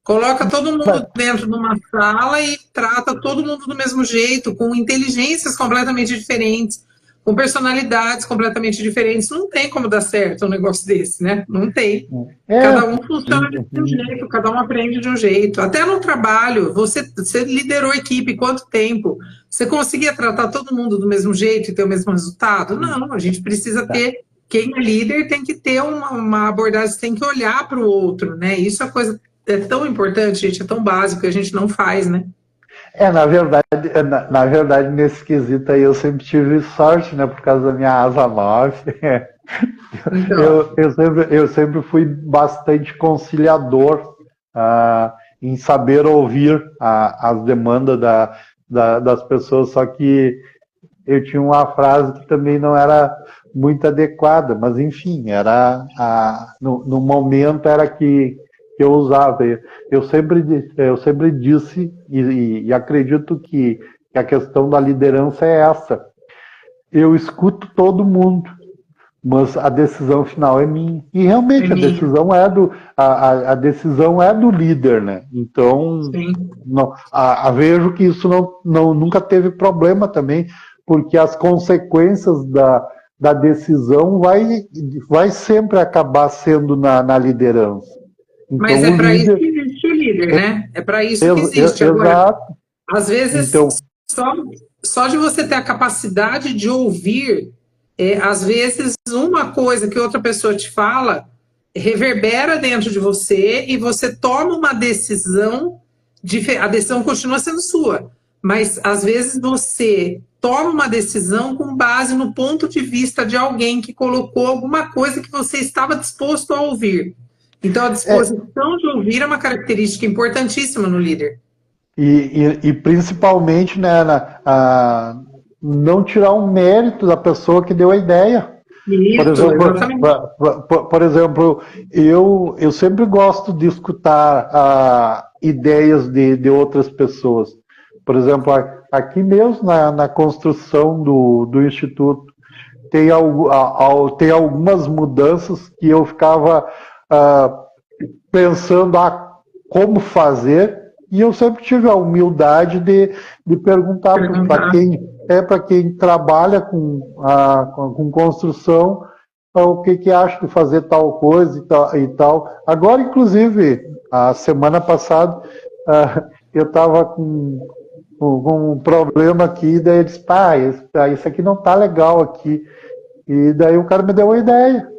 Coloca todo mundo dentro de uma sala e trata todo mundo do mesmo jeito, com inteligências completamente diferentes, com personalidades completamente diferentes. Não tem como dar certo um negócio desse, né? Não tem. Cada um funciona de um jeito, cada um aprende de um jeito. Até no trabalho, você liderou a equipe quanto tempo? Você conseguia tratar todo mundo do mesmo jeito e ter o mesmo resultado? Não, a gente precisa ter... Quem é líder tem que ter uma abordagem, tem que olhar para o outro, né? Isso é tão importante, gente, é tão básico que a gente não faz, né? Na verdade, nesse quesito aí eu sempre tive sorte, né? Por causa da minha asa 9. Então. Eu sempre fui bastante conciliador em saber ouvir as demandas das pessoas, só que eu tinha uma frase que também não era muito adequada, mas enfim, no momento era que eu usava. Eu sempre disse, e acredito que a questão da liderança é essa. Eu escuto todo mundo, mas a decisão final é minha. E realmente É a minha. decisão é a decisão é do líder, né? Então, Sim. não, vejo que isso nunca teve problema também, porque as consequências da decisão vai sempre acabar sendo na liderança. Então, Mas é o para isso líder. que existe o líder, né? É para isso que existe. Agora, Exato. às vezes, Então, só de você ter a capacidade de ouvir, às vezes, uma coisa que outra pessoa te fala reverbera dentro de você e você toma uma decisão, a decisão continua sendo sua, mas às vezes você toma uma decisão com base no ponto de vista de alguém que colocou alguma coisa que você estava disposto a ouvir. Então, a disposição de ouvir é uma característica importantíssima no líder. e principalmente, né, não tirar o mérito da pessoa que deu a ideia. Isso, exatamente. Por exemplo, eu sempre gosto de escutar ideias de outras pessoas. Por exemplo, aqui mesmo na construção do Instituto, tem algumas mudanças que eu ficava pensando como fazer, e eu sempre tive a humildade de perguntar para quem trabalha com construção o que acha de fazer tal coisa e tal. Agora, inclusive, a semana passada, eu estava com um problema aqui, daí eu disse, isso aqui não está legal aqui. E daí o cara me deu uma ideia.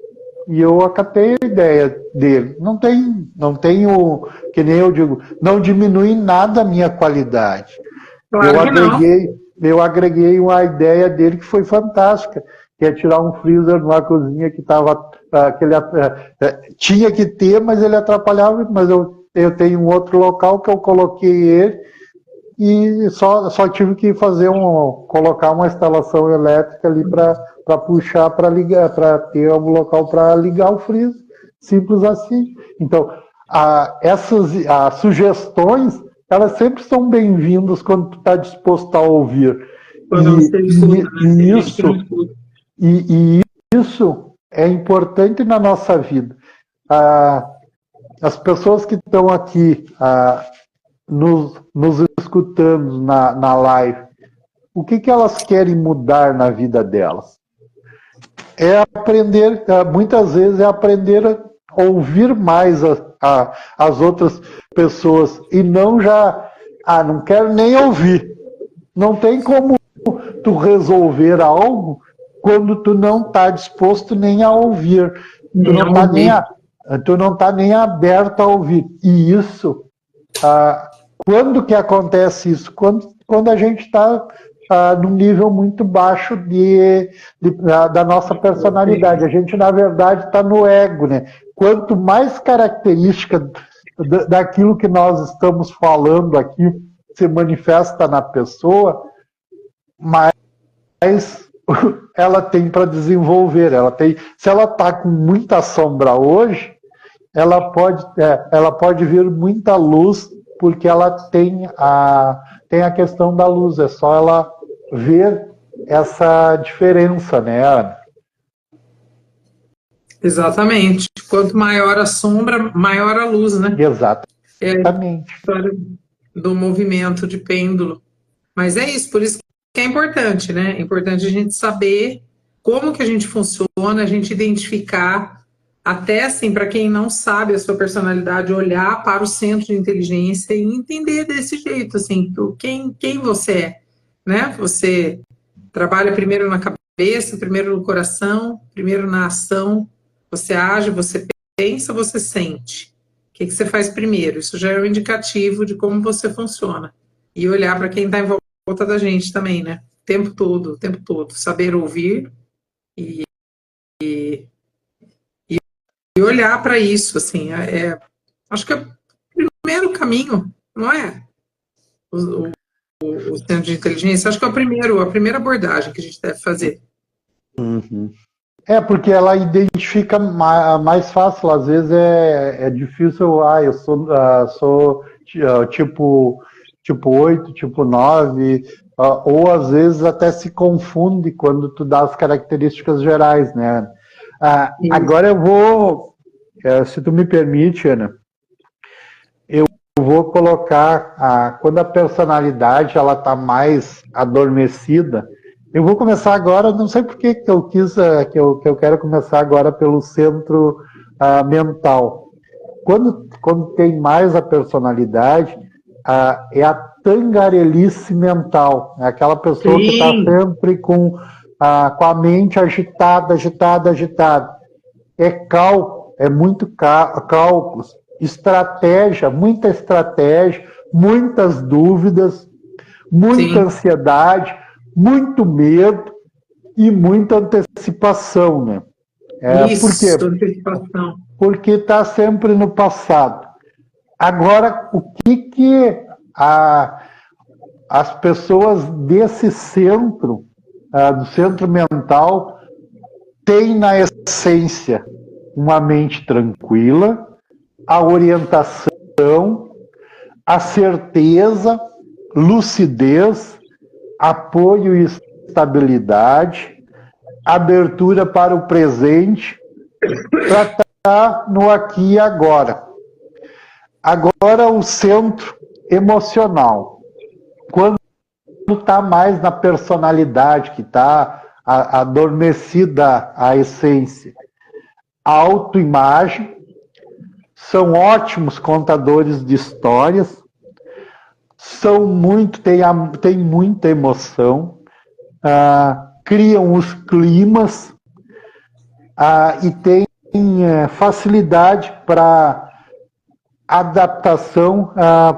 E eu acatei a ideia dele. Não tenho, que nem eu digo, não diminui em nada a minha qualidade. Claro Eu agreguei uma ideia dele que foi fantástica, que é tirar um freezer numa cozinha que estava, tinha que ter, mas ele atrapalhava, mas eu tenho um outro local que eu coloquei ele e só tive que colocar uma instalação elétrica ali para puxar, para ligar, para ter um local para ligar o freezer. Simples assim. Então, essas sugestões, elas sempre são bem-vindas quando tu está disposto a ouvir. Isso é importante na nossa vida. As pessoas que estão aqui nos escutando na live, o que elas querem mudar na vida delas? É aprender, muitas vezes é aprender a ouvir mais as outras pessoas e não não quero nem ouvir. Não tem como tu resolver algo quando tu não está disposto nem a ouvir. Tu não tá nem aberto a ouvir. E isso, quando que acontece isso? Quando a gente está num nível muito baixo da nossa personalidade. A gente, na verdade, está no ego, né? Quanto mais característica daquilo que nós estamos falando aqui se manifesta na pessoa, mais ela tem para desenvolver. Se ela está com muita sombra hoje, ela pode vir muita luz, porque ela tem a questão da luz. É só ela ver essa diferença, né, Ana? Exatamente. Quanto maior a sombra, maior a luz, né? Exatamente. Do movimento de pêndulo. Mas é isso, por isso que é importante, né? É importante a gente saber como que a gente funciona, a gente identificar, até assim, para quem não sabe a sua personalidade, olhar para o centro de inteligência e entender desse jeito, assim, quem você é, né? Você trabalha primeiro na cabeça, primeiro no coração, primeiro na ação, você age, você pensa, você sente. O que você faz primeiro? Isso já é um indicativo de como você funciona. E olhar para quem está em volta da gente também, né? O tempo todo. Saber ouvir e olhar para isso, assim. Acho que é o primeiro caminho, não é? O centro de inteligência, acho que é a primeira abordagem que a gente deve fazer. Uhum. Porque ela identifica mais fácil. Às vezes é difícil. Eu sou tipo 8, tipo 9, ou às vezes até se confunde quando tu dá as características gerais, né? Agora eu vou, se tu me permite, Ana, eu vou colocar, quando a personalidade ela está mais adormecida, eu vou começar agora, não sei por que eu quis, que eu quero começar agora pelo centro mental. Quando tem mais a personalidade, é a tangarelice mental, é aquela pessoa que está sempre com a mente agitada. É cálculo, é muito cálculos, muita estratégia, muitas dúvidas, muita ansiedade, muito medo e muita antecipação, né? Por quê? Antecipação. Porque está sempre no passado. Agora, o que as pessoas desse centro, do centro mental, têm na essência uma mente tranquila, a orientação, a certeza, lucidez, apoio e estabilidade, abertura para o presente, para estar no aqui e agora. Agora o centro emocional, quando está mais na personalidade, que está adormecida a essência, a autoimagem, são ótimos contadores de histórias, tem muita emoção, criam os climas e tem facilidade para adaptação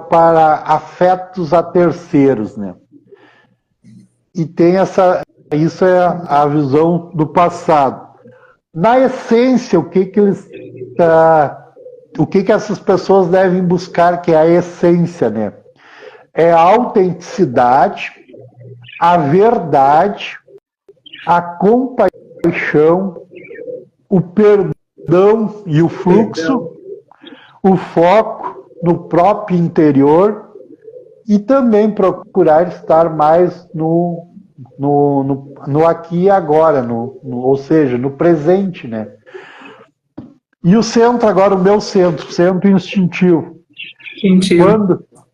para afetos a terceiros, né? E tem isso é a visão do passado. Na essência, o que essas pessoas devem buscar, que é a essência, né? É a autenticidade, a verdade, a compaixão, o perdão e o fluxo, o foco no próprio interior e também procurar estar mais no aqui e agora, ou seja, no presente, né? E o centro agora, o meu centro instintivo.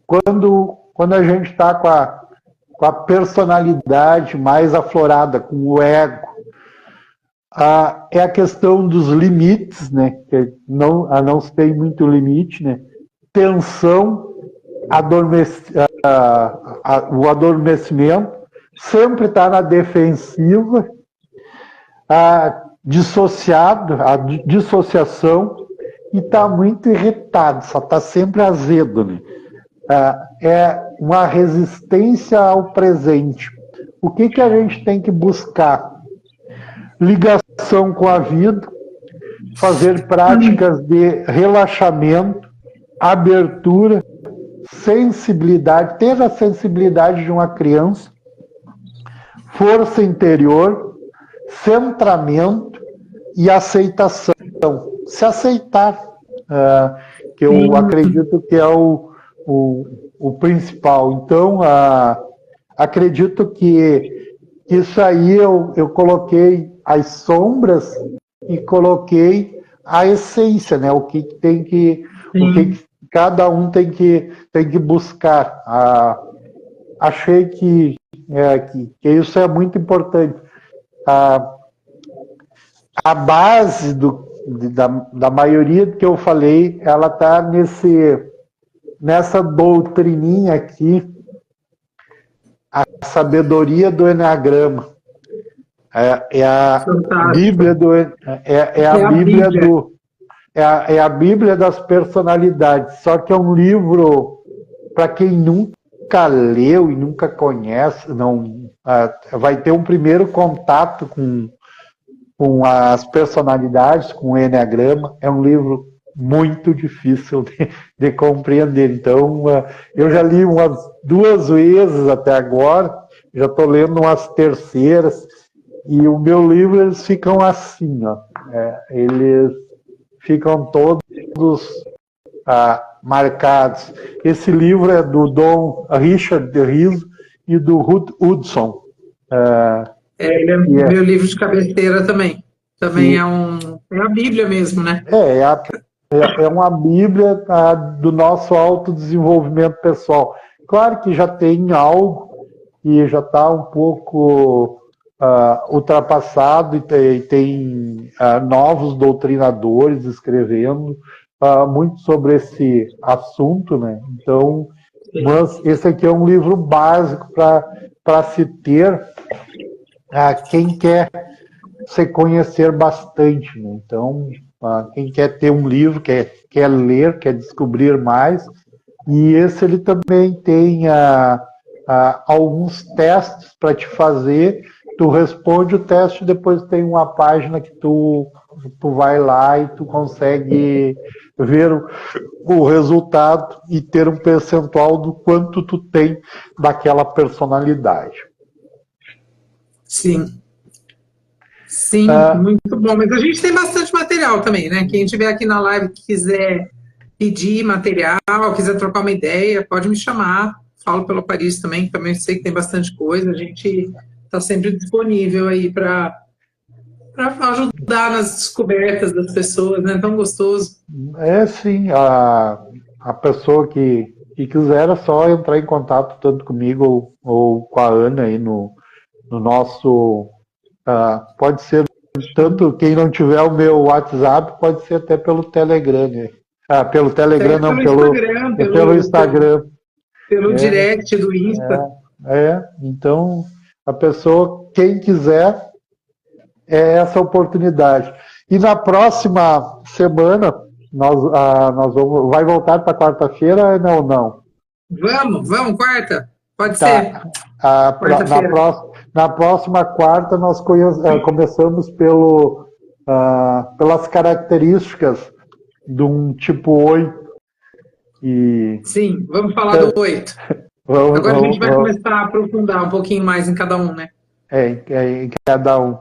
Quando a gente está com a personalidade mais aflorada, com o ego, é a questão dos limites, né? Que não se tem muito limite, né? Tensão, o adormecimento, sempre está na defensiva, dissociado, a dissociação, e está muito irritado, só está sempre azedo, né? É uma resistência ao presente. O que a gente tem que buscar? Ligação com a vida, fazer práticas de relaxamento, abertura, sensibilidade, ter a sensibilidade de uma criança, força interior, centramento e aceitação. Se aceitar, que eu acredito que é o principal. Então, acredito que isso aí eu coloquei as sombras e coloquei a essência, né? O que cada um tem que buscar. Achei que isso é muito importante. A base da maioria do que eu falei, ela está nessa doutrininha aqui, a sabedoria do Eneagrama. É a Bíblia é a Bíblia das personalidades. Só que é um livro para quem nunca leu e nunca conhece, vai ter um primeiro contato com as personalidades, com o Eneagrama. É um livro muito difícil de compreender. Então, eu já li umas 2 vezes até agora, já estou lendo umas terceiras, e o meu livro, eles ficam assim, ó, eles ficam todos marcados. Esse livro é do Dom Richard de Riso e do Ruth Hudson. Ele é meu livro de cabeceira também. também Sim. é a Bíblia mesmo, né? É uma Bíblia do nosso autodesenvolvimento pessoal. Claro que já tem algo e já está um pouco ultrapassado e tem novos doutrinadores escrevendo muito sobre esse assunto, né? Então, mas esse aqui é um livro básico para se ter quem quer se conhecer bastante, né? Então, quem quer ter um livro, quer ler, quer descobrir mais, e esse ele também tem alguns testes para te fazer. Tu responde o teste, depois tem uma página que tu vai lá e tu consegue ver o resultado e ter um percentual do quanto tu tem daquela personalidade. Sim. Sim, muito bom. Mas a gente tem bastante material também, né? Quem estiver aqui na live que quiser pedir material, quiser trocar uma ideia, pode me chamar. Falo pelo Paris também sei que tem bastante coisa. A gente está sempre disponível aí para ajudar nas descobertas das pessoas, né? Tão gostoso. Sim, a pessoa que quiser é só entrar em contato tanto comigo ou com a Ana aí no nosso. Pode ser tanto quem não tiver o meu WhatsApp, pode ser até pelo Telegram, né? Pelo Telegram não, pelo Instagram. Pelo direct do Insta. Então, a pessoa, quem quiser, é essa oportunidade. E na próxima semana, nós vamos. Vai voltar para quarta-feira? Não. Vamos, quarta? Pode ser. Na próxima quarta, nós começamos pelas características de um tipo 8. Sim, vamos falar do 8. Agora a gente vai começar a aprofundar um pouquinho mais em cada um, né? Em cada um.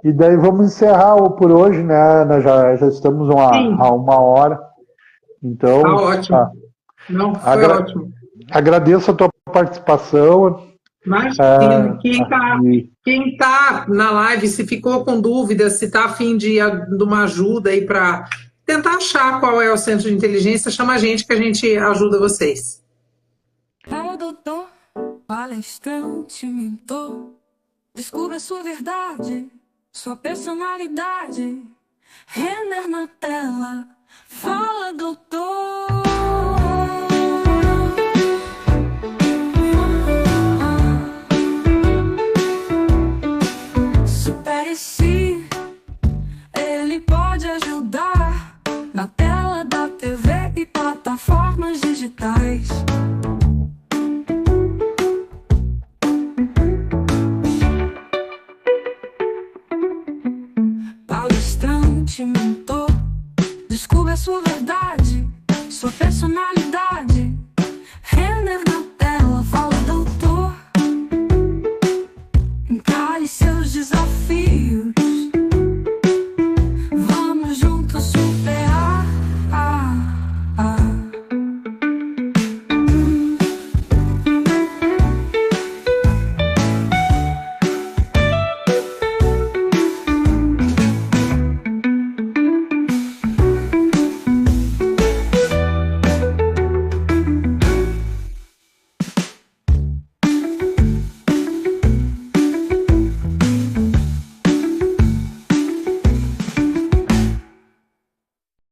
E daí vamos encerrar por hoje, né? Nós já estamos a 1 hora. Então. Tá ótimo. Não, foi ótimo. Agradeço a tua participação. Imagina, quem tá na live, se ficou com dúvidas, se tá a fim de uma ajuda aí para tentar achar qual é o centro de inteligência, chama a gente que a gente ajuda vocês. Doutor, palestrante, mentor, descubra sua verdade, sua personalidade. Renner na tela, fala, doutor. Supere-se, ele pode ajudar na tela da TV e plataformas digitais. Palestrante, mentor, descubra sua verdade, sua personalidade.